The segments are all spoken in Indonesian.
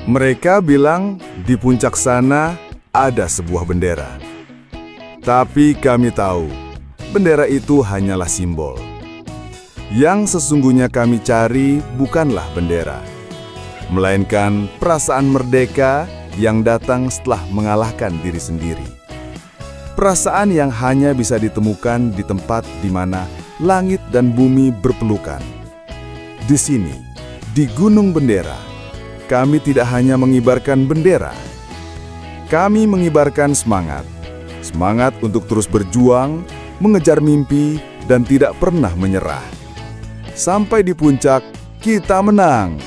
Mereka bilang di puncak sana ada sebuah bendera. Tapi kami tahu, bendera itu hanyalah simbol. Yang sesungguhnya kami cari bukanlah bendera, melainkan perasaan merdeka yang datang setelah mengalahkan diri sendiri. Perasaan yang hanya bisa ditemukan di tempat di mana langit dan bumi berpelukan. Di sini, di Gunung Bendera, kami tidak hanya mengibarkan bendera. Kami mengibarkan semangat. Semangat untuk terus berjuang, mengejar mimpi, dan tidak pernah menyerah. Sampai di puncak, kita menang.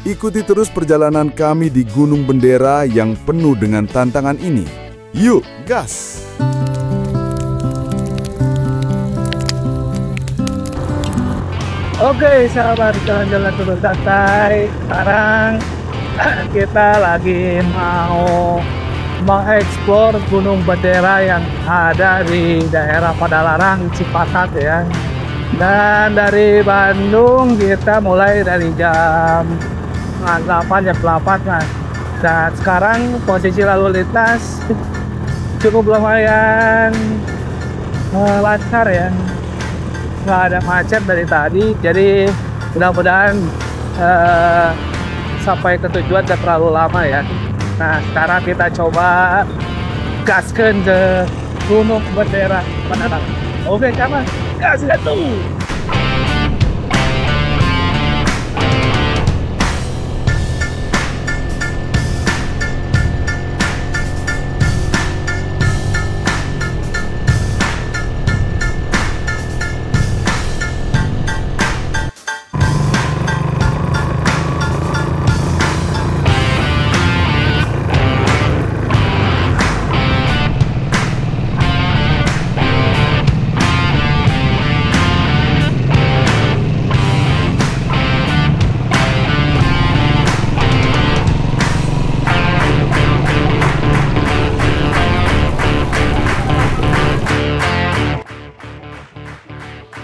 Ikuti terus perjalanan kami di Gunung Bendera yang penuh dengan tantangan ini. Yuk, gas! Oke, sahabat jalan-jalan turun santai. Sekarang kita lagi mau mengeksplor Gunung Bendera yang ada di daerah Padalarang, Cipatat ya. Dan dari Bandung kita mulai dari jam 8 kan. Dan sekarang posisi lalu lintas cukup lumayan lancar ya. Nggak ada macet dari tadi, jadi mudah-mudahan sampai ke tujuan tidak terlalu lama ya. Nah, sekarang kita coba gaskan ke Gunung Bendera Padalarang. Oke, kawan, gas tuh.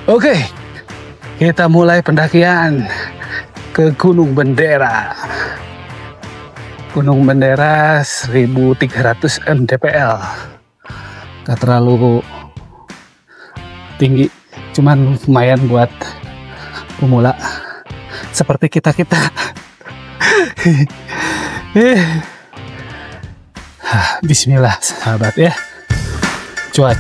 Oke, kita mulai pendakian ke Gunung Bendera. Gunung Bendera 1300 mdpl. Gak terlalu tinggi, cuman lumayan buat pemula seperti kita-kita. Bismillah sahabat ya. Cuat.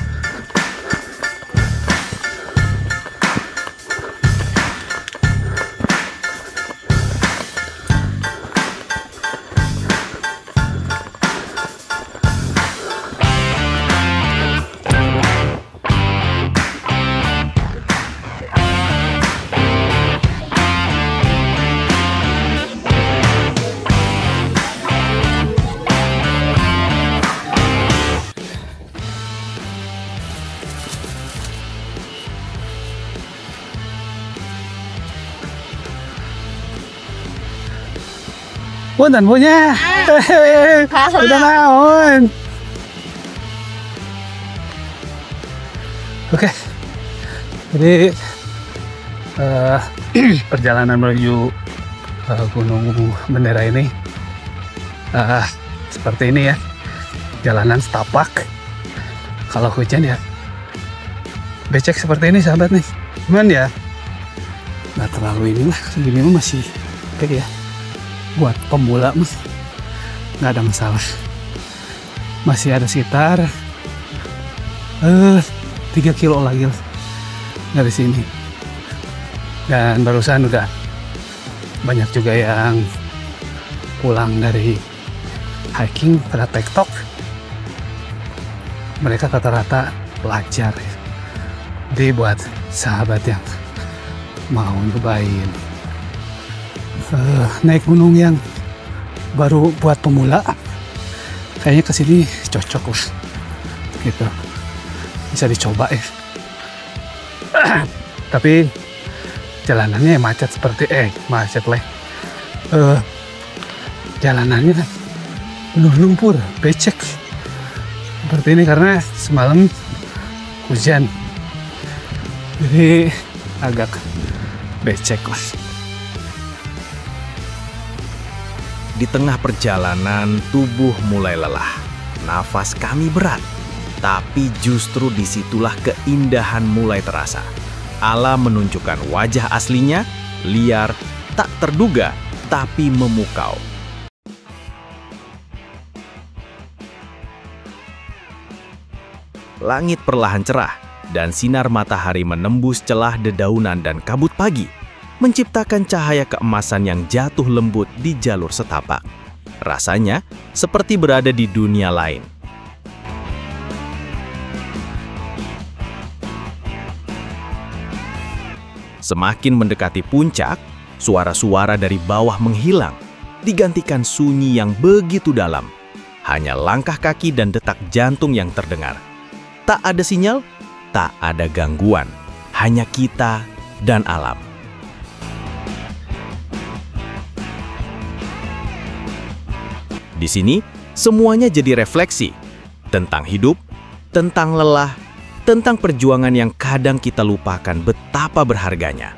Punten punya, udah naon. Oke, jadi perjalanan menuju Gunung Bendera ini seperti ini ya, jalanan setapak. Kalau hujan ya becek seperti ini sahabat nih, cuman ya nggak terlalu inilah, segini masih oke ya. Buat pemula mas nggak ada masalah, masih ada sekitar 3 kilo lagi dari sini, dan barusan udah banyak juga yang pulang dari hiking pada TikTok. Mereka rata-rata pelajar ya. Jadi buat sahabat yang mau nyobain naik gunung yang baru buat pemula, kayaknya kesini cocok lah gitu, bisa dicoba ya. Tapi jalanannya macet seperti jalanannya penuh lumpur, becek seperti ini karena semalam hujan, jadi agak becek lah. Di tengah perjalanan, tubuh mulai lelah. Nafas kami berat. Tapi justru disitulah keindahan mulai terasa. Alam menunjukkan wajah aslinya, liar, tak terduga, tapi memukau. Langit perlahan cerah, dan sinar matahari menembus celah dedaunan dan kabut pagi, menciptakan cahaya keemasan yang jatuh lembut di jalur setapak. Rasanya seperti berada di dunia lain. Semakin mendekati puncak, suara-suara dari bawah menghilang, digantikan sunyi yang begitu dalam. Hanya langkah kaki dan detak jantung yang terdengar. Tak ada sinyal, tak ada gangguan, hanya kita dan alam. Di sini, semuanya jadi refleksi tentang hidup, tentang lelah, tentang perjuangan yang kadang kita lupakan betapa berharganya.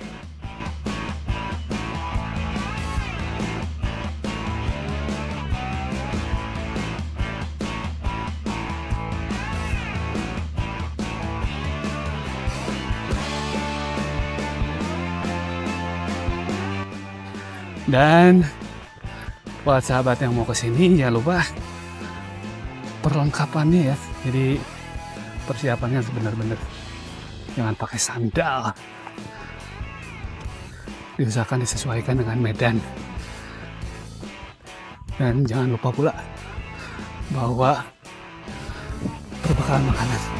Dan buat sahabat yang mau kesini, jangan lupa perlengkapannya ya. Jadi persiapannya benar-benar jangan pakai sandal. Diusahakan disesuaikan dengan medan. Dan jangan lupa pula bawa perbekalan makanan.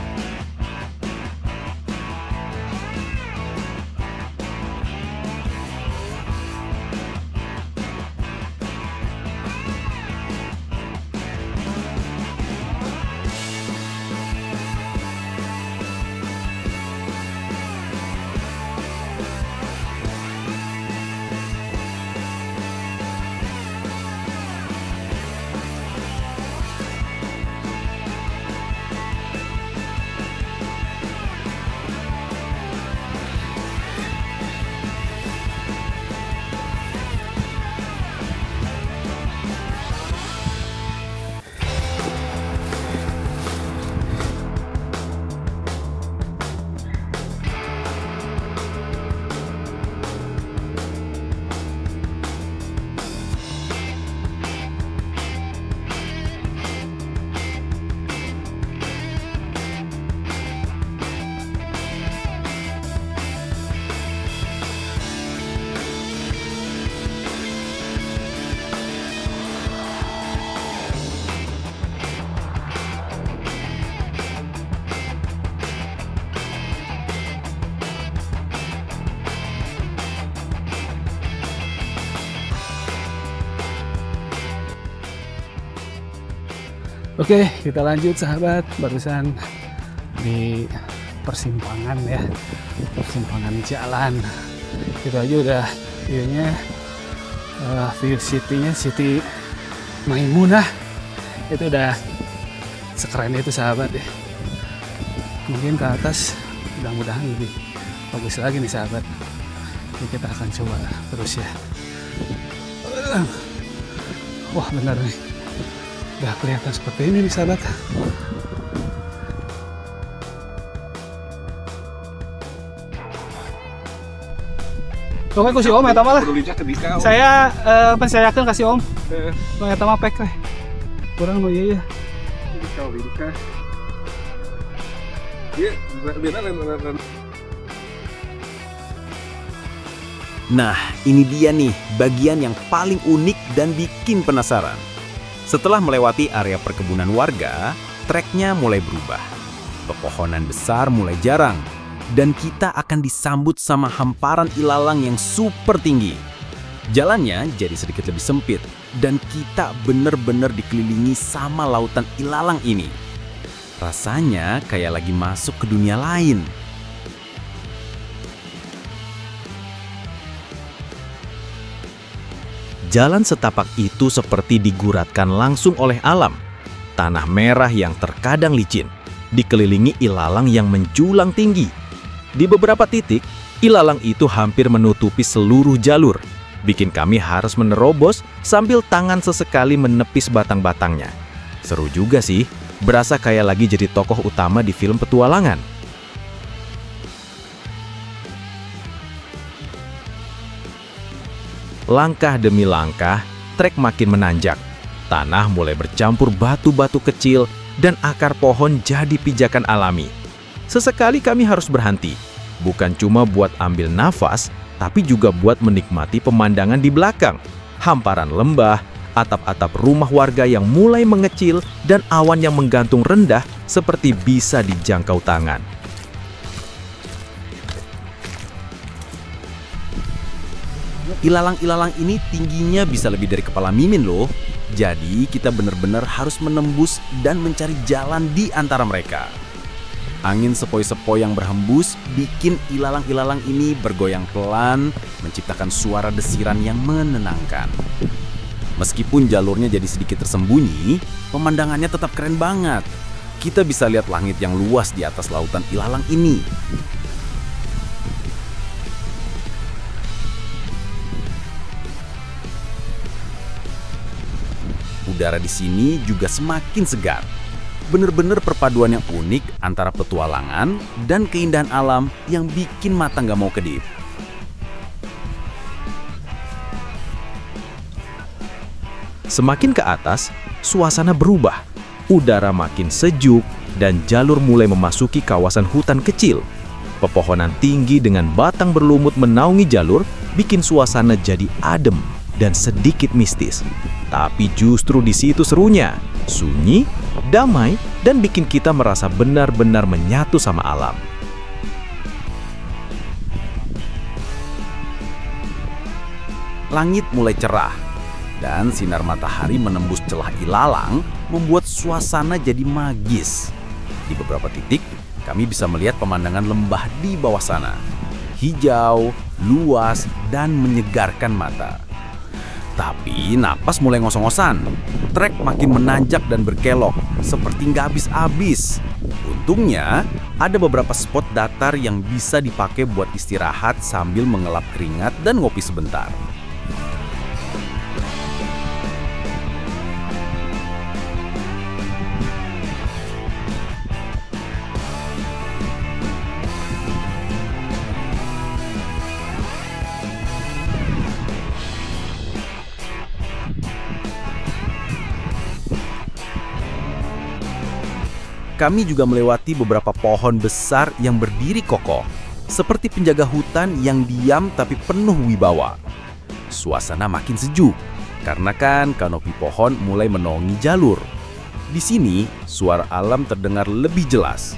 Oke, kita lanjut sahabat. Barusan di persimpangan ya, persimpangan jalan. Itu aja udah view-nya, view city-nya, Siti Maimunah. Itu udah sekeren itu sahabat ya. Mungkin ke atas mudah-mudahan lebih bagus lagi nih sahabat. Jadi kita akan coba terus ya. Wah benar nih, udah kelihatan seperti ini nih sahabat. Oke, kasih om, eta mah lah. Saya pensayakeun kasih om. Nu eta mah pek teh. Kurang nu ieu ya. Nah, ini dia nih bagian yang paling unik dan bikin penasaran. Setelah melewati area perkebunan warga, treknya mulai berubah. Pepohonan besar mulai jarang, dan kita akan disambut sama hamparan ilalang yang super tinggi. Jalannya jadi sedikit lebih sempit, dan kita bener-bener dikelilingi sama lautan ilalang ini. Rasanya kayak lagi masuk ke dunia lain. Jalan setapak itu seperti diguratkan langsung oleh alam. Tanah merah yang terkadang licin, dikelilingi ilalang yang menjulang tinggi. Di beberapa titik, ilalang itu hampir menutupi seluruh jalur. bikin kami harus menerobos sambil tangan sesekali menepis batang-batangnya. Seru juga sih, berasa kayak lagi jadi tokoh utama di film petualangan. Langkah demi langkah, trek makin menanjak. Tanah mulai bercampur batu-batu kecil dan akar pohon jadi pijakan alami. Sesekali kami harus berhenti, bukan cuma buat ambil nafas, tapi juga buat menikmati pemandangan di belakang. Hamparan lembah, atap-atap rumah warga yang mulai mengecil, dan awan yang menggantung rendah seperti bisa dijangkau tangan. Ilalang-ilalang ini tingginya bisa lebih dari kepala Mimin loh. Jadi kita benar-benar harus menembus dan mencari jalan di antara mereka. Angin sepoi-sepoi yang berhembus bikin ilalang-ilalang ini bergoyang pelan, menciptakan suara desiran yang menenangkan. Meskipun jalurnya jadi sedikit tersembunyi, pemandangannya tetap keren banget. Kita bisa lihat langit yang luas di atas lautan ilalang ini. Udara di sini juga semakin segar. Bener-bener perpaduan yang unik antara petualangan dan keindahan alam yang bikin mata nggak mau kedip. Semakin ke atas, suasana berubah. Udara makin sejuk dan jalur mulai memasuki kawasan hutan kecil. Pepohonan tinggi dengan batang berlumut menaungi jalur bikin suasana jadi adem dan sedikit mistis. Tapi justru di situ serunya, sunyi, damai, dan bikin kita merasa benar-benar menyatu sama alam. Langit mulai cerah, dan sinar matahari menembus celah ilalang membuat suasana jadi magis. Di beberapa titik, kami bisa melihat pemandangan lembah di bawah sana. Hijau, luas, dan menyegarkan mata. Tapi napas mulai ngos-ngosan. Trek makin menanjak dan berkelok, seperti nggak habis-habis. Untungnya, ada beberapa spot datar yang bisa dipakai buat istirahat sambil mengelap keringat dan ngopi sebentar. Kami juga melewati beberapa pohon besar yang berdiri kokoh, seperti penjaga hutan yang diam tapi penuh wibawa. Suasana makin sejuk, karena kan kanopi pohon mulai menaungi jalur. Di sini, suara alam terdengar lebih jelas.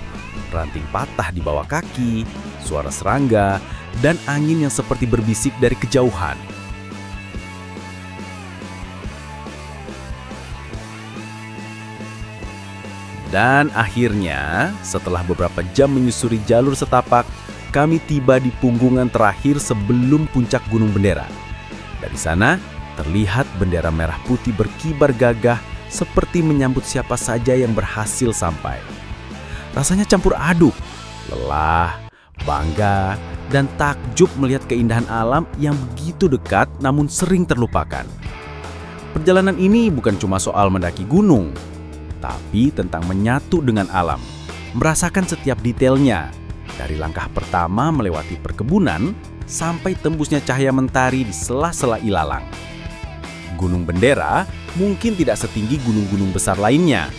Ranting patah di bawah kaki, suara serangga, dan angin yang seperti berbisik dari kejauhan. Dan akhirnya, setelah beberapa jam menyusuri jalur setapak, kami tiba di punggungan terakhir sebelum puncak Gunung Bendera. Dari sana, terlihat bendera merah putih berkibar gagah seperti menyambut siapa saja yang berhasil sampai. Rasanya campur aduk, lelah, bangga, dan takjub melihat keindahan alam yang begitu dekat namun sering terlupakan. Perjalanan ini bukan cuma soal mendaki gunung, tapi tentang menyatu dengan alam, merasakan setiap detailnya, dari langkah pertama melewati perkebunan sampai tembusnya cahaya mentari di sela-sela ilalang. Gunung Bendera mungkin tidak setinggi gunung-gunung besar lainnya,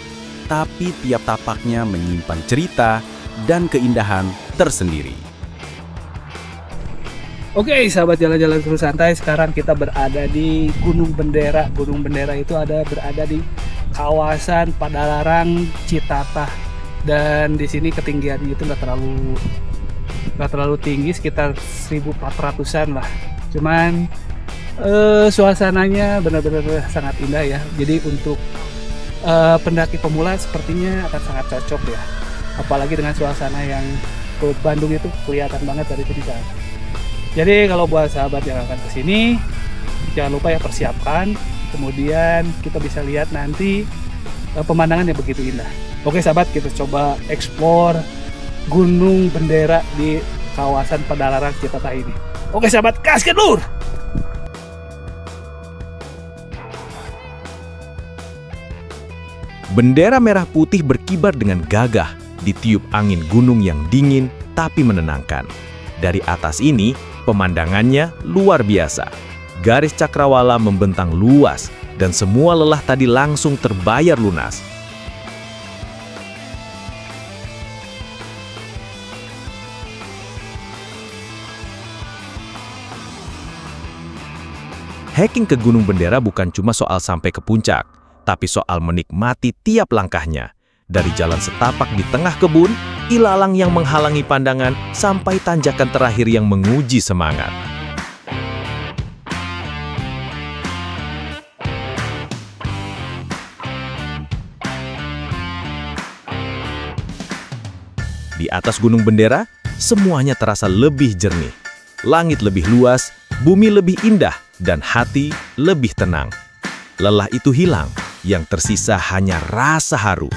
tapi tiap tapaknya menyimpan cerita dan keindahan tersendiri. Oke, sahabat jalan-jalan seru santai, sekarang kita berada di Gunung Bendera. Gunung Bendera itu berada di kawasan Padalarang, Citatah, dan di sini ketinggiannya itu nggak terlalu tinggi, sekitar 1400-an lah. Cuman suasananya benar-benar sangat indah ya. Jadi untuk pendaki pemula sepertinya akan sangat cocok ya. Apalagi dengan suasana yang ke Bandung itu kelihatan banget dari sini. Jadi kalau buat sahabat yang akan kesini, jangan lupa ya persiapkan. Kemudian kita bisa lihat nanti pemandangan yang begitu indah. Oke sahabat, kita coba explore Gunung Bendera di kawasan Padalarang Citatah ini. Oke sahabat, gaskan lur! Bendera merah putih berkibar dengan gagah, ditiup angin gunung yang dingin tapi menenangkan. Dari atas ini, pemandangannya luar biasa. Garis cakrawala membentang luas, dan semua lelah tadi langsung terbayar lunas. Hiking ke Gunung Bendera bukan cuma soal sampai ke puncak, tapi soal menikmati tiap langkahnya. Dari jalan setapak di tengah kebun, ilalang yang menghalangi pandangan, sampai tanjakan terakhir yang menguji semangat. Di atas Gunung Bendera, semuanya terasa lebih jernih. Langit lebih luas, bumi lebih indah, dan hati lebih tenang. Lelah itu hilang, yang tersisa hanya rasa haru.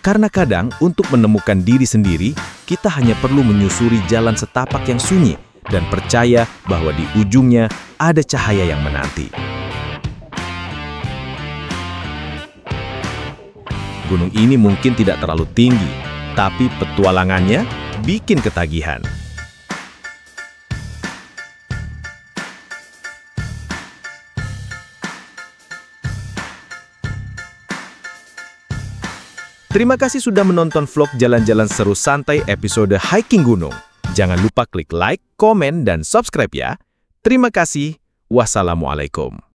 Karena kadang untuk menemukan diri sendiri, kita hanya perlu menyusuri jalan setapak yang sunyi dan percaya bahwa di ujungnya ada cahaya yang menanti. Gunung ini mungkin tidak terlalu tinggi, tapi petualangannya bikin ketagihan. Terima kasih sudah menonton vlog jalan-jalan seru santai episode Hiking Gunung. Jangan lupa klik like, komen, dan subscribe ya. Terima kasih. Wassalamualaikum.